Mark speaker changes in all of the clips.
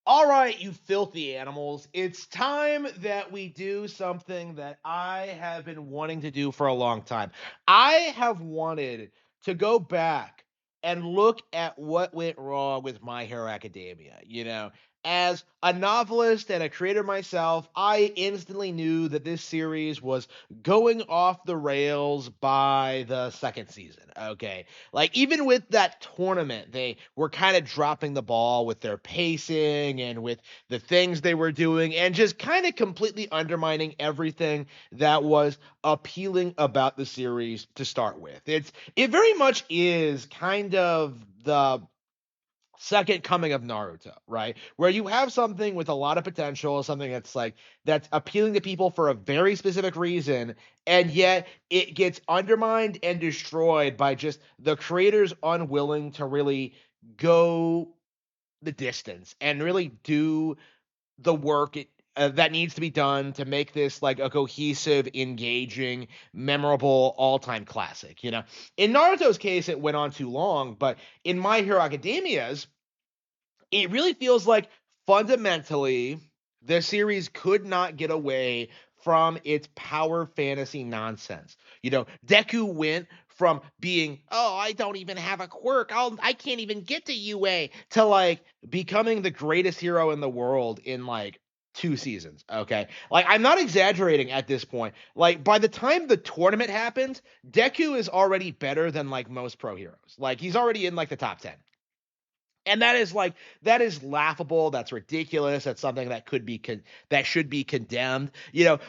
Speaker 1: All right, you filthy animals. It's time that we do something that I have been wanting to do for a long time. I have wanted to go back and look at what went wrong with My Hero Academia. As a novelist and a creator myself, I instantly knew that this series was going off the rails by the second season. Okay. Like even with that tournament, they were kind of dropping the ball with their pacing and with the things they were doing and just kind of completely undermining everything that was appealing about the series to start with. It very much is kind of the second coming of Naruto, right? Where you have something with a lot of potential, something that's appealing to people for a very specific reason, and yet it gets undermined and destroyed by just the creators unwilling to really go the distance and really do the work that needs to be done to make this like a cohesive, engaging, memorable all-time classic. In Naruto's case, it went on too long, but in My Hero Academia's, it really feels like fundamentally the series could not get away from its power fantasy nonsense. Deku went from being, oh, I don't even have a quirk. I can't even get to UA to like becoming the greatest hero in the world in like 2 seasons. Okay. Like I'm not exaggerating at this point. Like by the time the tournament happens, Deku is already better than like most pro heroes. Like he's already in like the top 10. And that is laughable. That's ridiculous. That's something that that should be condemned.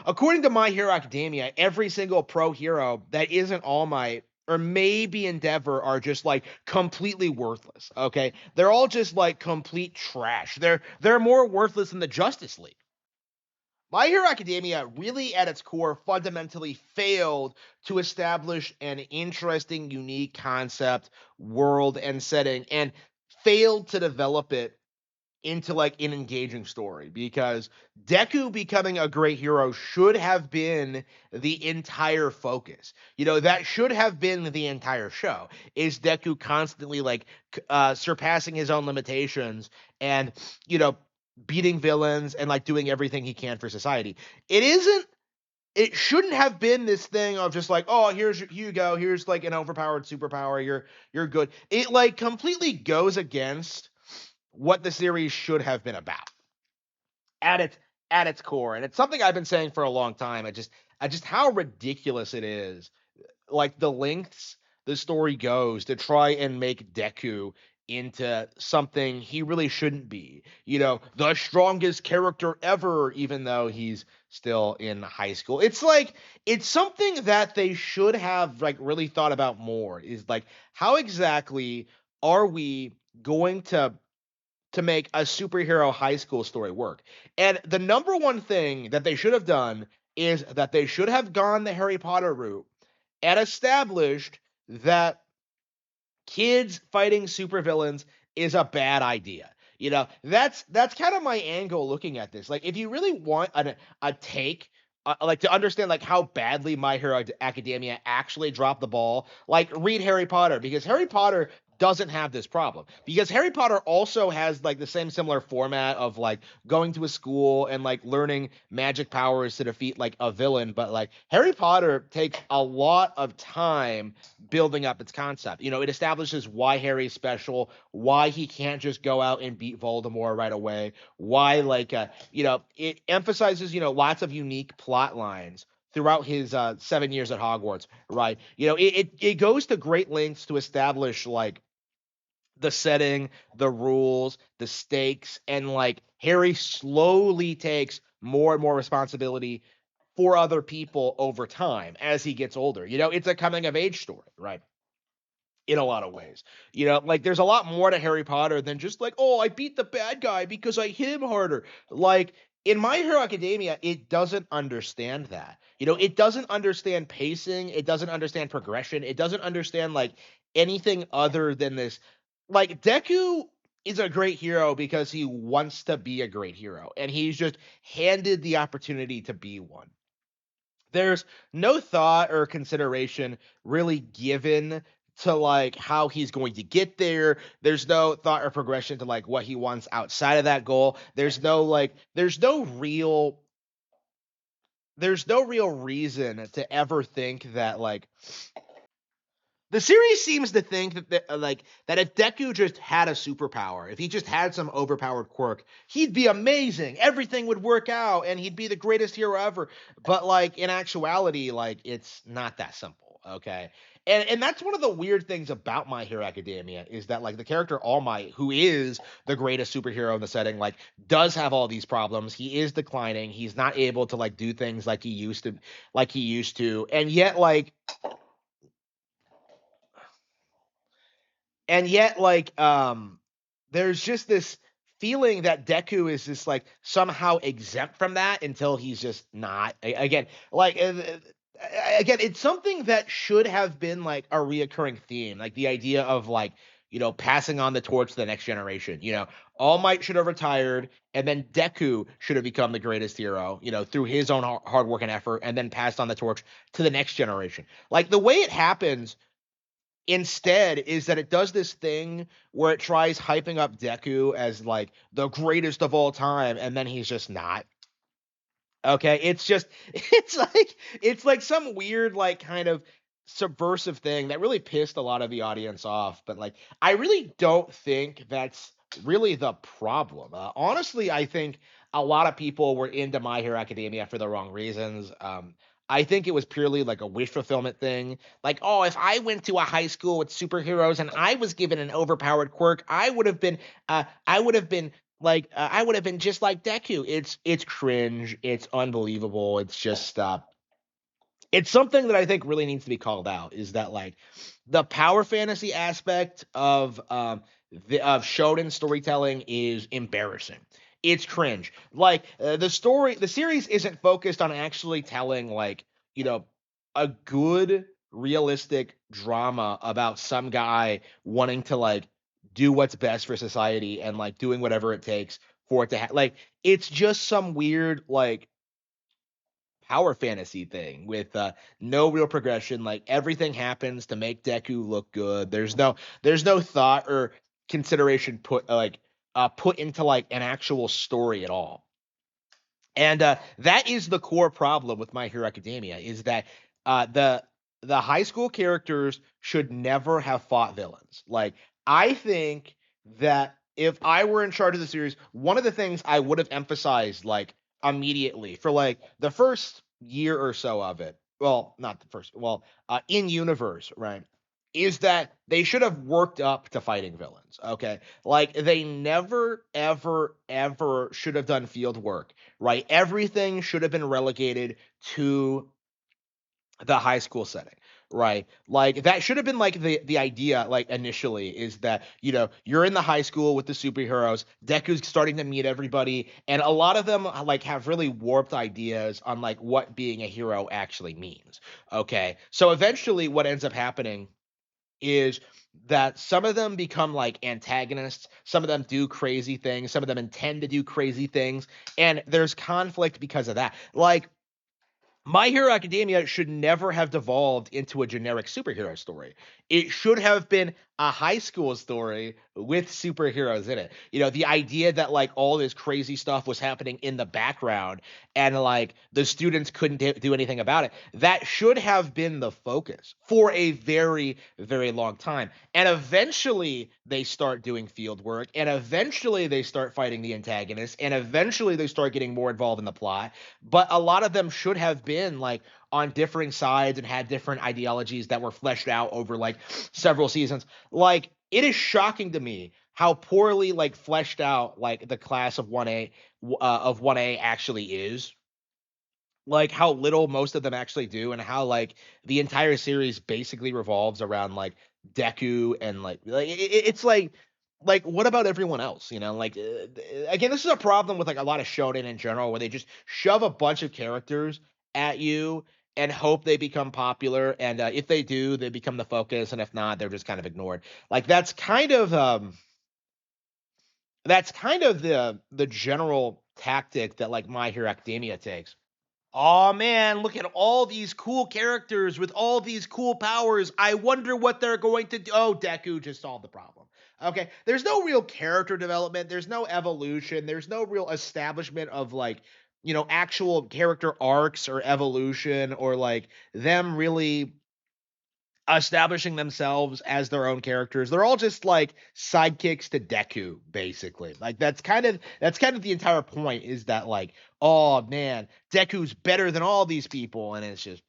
Speaker 1: According to My Hero Academia, every single pro hero that isn't All Might or maybe Endeavor are just like completely worthless. Okay, they're all just like complete trash. They're more worthless than the Justice League. My Hero Academia really, at its core, fundamentally failed to establish an interesting, unique concept, world, and setting, and failed to develop it into like an engaging story because Deku becoming a great hero should have been the entire focus. That should have been the entire show. Is Deku constantly like surpassing his own limitations and you know beating villains and like doing everything he can for society. It isn't it shouldn't have been this thing of just like, oh, here you go, here's like an overpowered superpower, you're good. It like completely goes against what the series should have been about at its core. And it's something I've been saying for a long time. I just how ridiculous it is, like the lengths the story goes to try and make Deku into something he really shouldn't be. The strongest character ever, even though he's still in high school. It's like it's something that they should have like really thought about more. Is like how exactly are we going to make a superhero high school story work? And the number one thing that they should have done is that they should have gone the Harry Potter route and established that kids fighting supervillains is a bad idea. That's kind of my angle looking at this. Like, if you really want a take, like to understand like how badly My Hero Academia actually dropped the ball, like read Harry Potter because Harry Potter doesn't have this problem because Harry Potter also has like the same similar format of like going to a school and like learning magic powers to defeat like a villain, but like Harry Potter takes a lot of time building up its concept. It establishes why Harry's special, why he can't just go out and beat Voldemort right away, why it emphasizes lots of unique plot lines throughout his 7 years at Hogwarts, right? It goes to great lengths to establish like the setting, the rules, the stakes, and like Harry slowly takes more and more responsibility for other people over time as he gets older. It's a coming of age story, right? In a lot of ways. Like there's a lot more to Harry Potter than just like, oh, I beat the bad guy because I hit him harder. Like in My Hero Academia, it doesn't understand that. It doesn't understand pacing, it doesn't understand progression, it doesn't understand like anything other than this. Like Deku is a great hero because he wants to be a great hero and he's just handed the opportunity to be one. There's no thought or consideration really given to like how he's going to get there. There's no thought or progression to like what he wants outside of that goal. There's no real reason to ever think that like the series seems to think that if Deku just had a superpower, if he just had some overpowered quirk, he'd be amazing. Everything would work out and he'd be the greatest hero ever. But like in actuality, like it's not that simple, okay? And that's one of the weird things about My Hero Academia is that like the character All Might, who is the greatest superhero in the setting, like does have all these problems. He is declining. He's not able to like do things like he used to. And yet, there's just this feeling that Deku is just like somehow exempt from that until he's just not. Again, it's something that should have been like a reoccurring theme, like the idea of like passing on the torch to the next generation. All Might should have retired, and then Deku should have become the greatest hero. Through his own hard work and effort, and then passed on the torch to the next generation. Like the way it happens instead is that it does this thing where it tries hyping up Deku as like the greatest of all time, and then he's just not. Okay, it's like some weird like kind of subversive thing that really pissed a lot of the audience off. But like, I really don't think that's really the problem. Honestly, I think a lot of people were into My Hero Academia for the wrong reasons. I think it was purely like a wish fulfillment thing. Like, oh, if I went to a high school with superheroes and I was given an overpowered quirk, I would have been just like Deku. It's cringe. It's unbelievable. It's something that I think really needs to be called out is that like the power fantasy aspect of shonen storytelling is embarrassing. It's cringe. Like the series isn't focused on actually telling like you know a good realistic drama about some guy wanting to like do what's best for society and like doing whatever it takes for it to like it's just some weird like power fantasy thing with no real progression. Like everything happens to make Deku look good. There's no thought or consideration put into like an actual story at all. And that is the core problem with My Hero Academia is that the high school characters should never have fought villains. Like I think that if I were in charge of the series, one of the things I would have emphasized like immediately for like the first year or so of it, well, not the first, well, in universe, right? Is that they should have worked up to fighting villains, okay? Like they never, ever, ever should have done field work, right? Everything should have been relegated to the high school setting, right? Like that should have been like the idea like initially is that you're in the high school with the superheroes. Deku's starting to meet everybody, and a lot of them like have really warped ideas on like what being a hero actually means. Okay, so eventually, what ends up happening is that some of them become like antagonists, some of them do crazy things, some of them intend to do crazy things, and there's conflict because of that. Like my Hero Academia should never have devolved into a generic superhero story. It should have been a high school story with superheroes in it. The idea that like all this crazy stuff was happening in the background and like the students couldn't do anything about it. That should have been the focus for a very, very long time. And eventually they start doing field work and eventually they start fighting the antagonists and eventually they start getting more involved in the plot, but a lot of them should have been like on differing sides and had different ideologies that were fleshed out over like several seasons. Like it is shocking to me how poorly like fleshed out like the class of 1A actually is, like how little most of them actually do and how like the entire series basically revolves around like Deku and it's like what about everyone else, like again, this is a problem with like a lot of shonen in general where they just shove a bunch of characters at you and hope they become popular, and if they do they become the focus, and if not they're just kind of ignored. Like that's kind of the general tactic that like My Hero Academia takes. Oh man, look at all these cool characters with all these cool powers. I wonder what they're going to do. Oh, Deku just solved the problem. Okay, there's no real character development, there's no evolution, there's no real establishment of like, actual character arcs or evolution or like them really establishing themselves as their own characters. They're all just like sidekicks to Deku, basically. Like that's kind of the entire point is that like, oh man, Deku's better than all these people, and it's just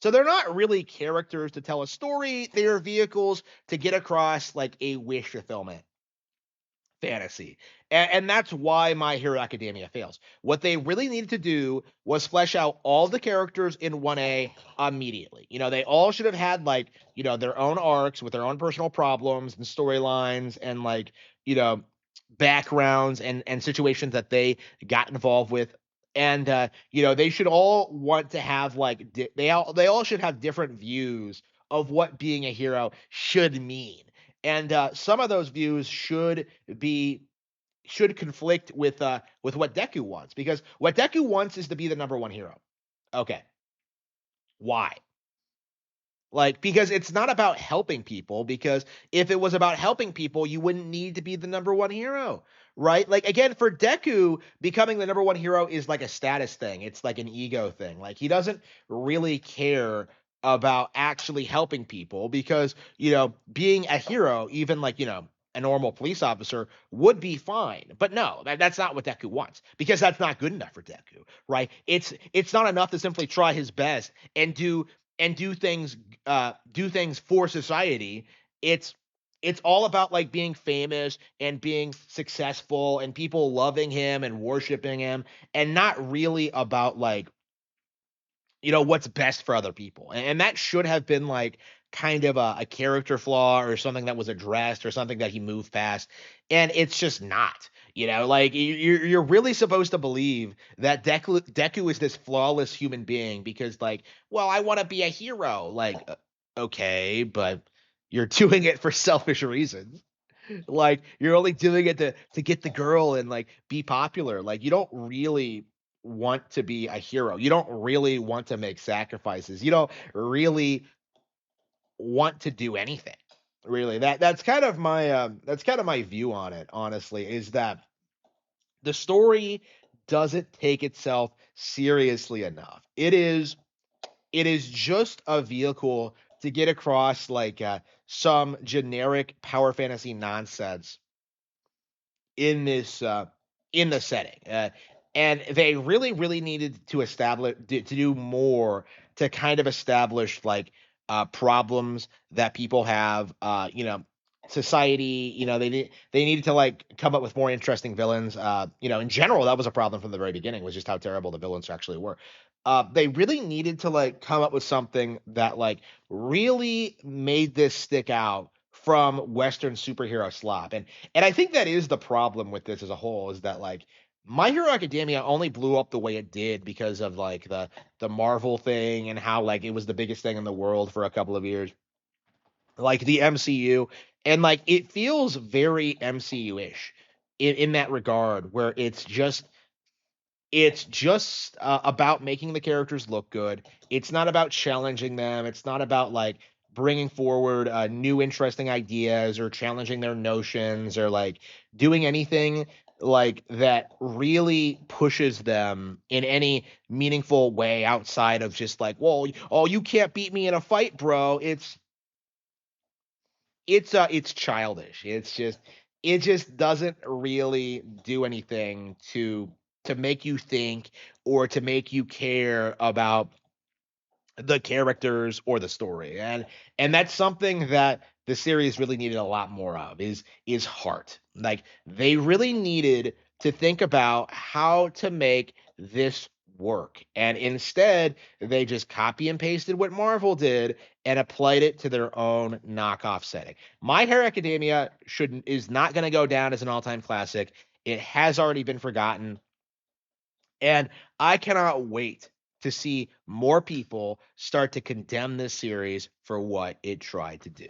Speaker 1: so they're not really characters to tell a story. They are vehicles to get across like a wish fulfillment fantasy. And that's why My Hero Academia fails. What they really needed to do was flesh out all the characters in 1A immediately. They all should have had like, their own arcs with their own personal problems and storylines and like, you know, backgrounds and situations that they got involved with. And they should all want to have like they all should have different views of what being a hero should mean. And some of those views be should conflict with what Deku wants, because what Deku wants is to be the number one hero. Okay, why? Like, because it's not about helping people, because if it was about helping people, you wouldn't need to be the number one hero, right? Like, again, for Deku, becoming the number one hero is like a status thing. It's like an ego thing. Like, he doesn't really care about actually helping people because, being a hero, even like, a normal police officer would be fine. But no, that's not what Deku wants, because that's not good enough for Deku, right? It's not enough to simply try his best and do things for society. It's all about like being famous and being successful and people loving him and worshiping him, and not really about like, what's best for other people. And that should have been like kind of a character flaw or something that was addressed or something that he moved past. And it's just not. Like you're really supposed to believe that Deku is this flawless human being because, like, well, I want to be a hero. Like, okay, but you're doing it for selfish reasons. Like, you're only doing it to get the girl and like be popular. Like, you don't really want to be a hero. You don't really want to make sacrifices. You don't really want to do anything. Really. That's kind of my view on it, honestly, is that the story doesn't take itself seriously enough. It is just a vehicle to get across like some generic power fantasy nonsense in this in the setting. And they really really needed to do more to kind of establish like problems that people have, society. They needed to like come up with more interesting villains. In general, that was a problem from the very beginning, was just how terrible the villains actually were. They really needed to like come up with something that like really made this stick out from Western superhero slop. And I think that is the problem with this as a whole, is that like My Hero Academia only blew up the way it did because of like the Marvel thing and how like it was the biggest thing in the world for a couple of years, like the MCU, and like it feels very MCU-ish in that regard, where it's just about making the characters look good. It's not about challenging them. It's not about like bringing forward new interesting ideas or challenging their notions or like doing anything like that really pushes them in any meaningful way outside of just like, well, oh, you can't beat me in a fight, bro. It's childish. It just doesn't really do anything to make you think or to make you care about the characters or the story. And that's something that the series really needed a lot more of, is heart. Like, they really needed to think about how to make this work. And instead, they just copy and pasted what Marvel did and applied it to their own knockoff setting. My Hero Academia shouldn't is not going to go down as an all-time classic. It has already been forgotten. And I cannot wait to see more people start to condemn this series for what it tried to do.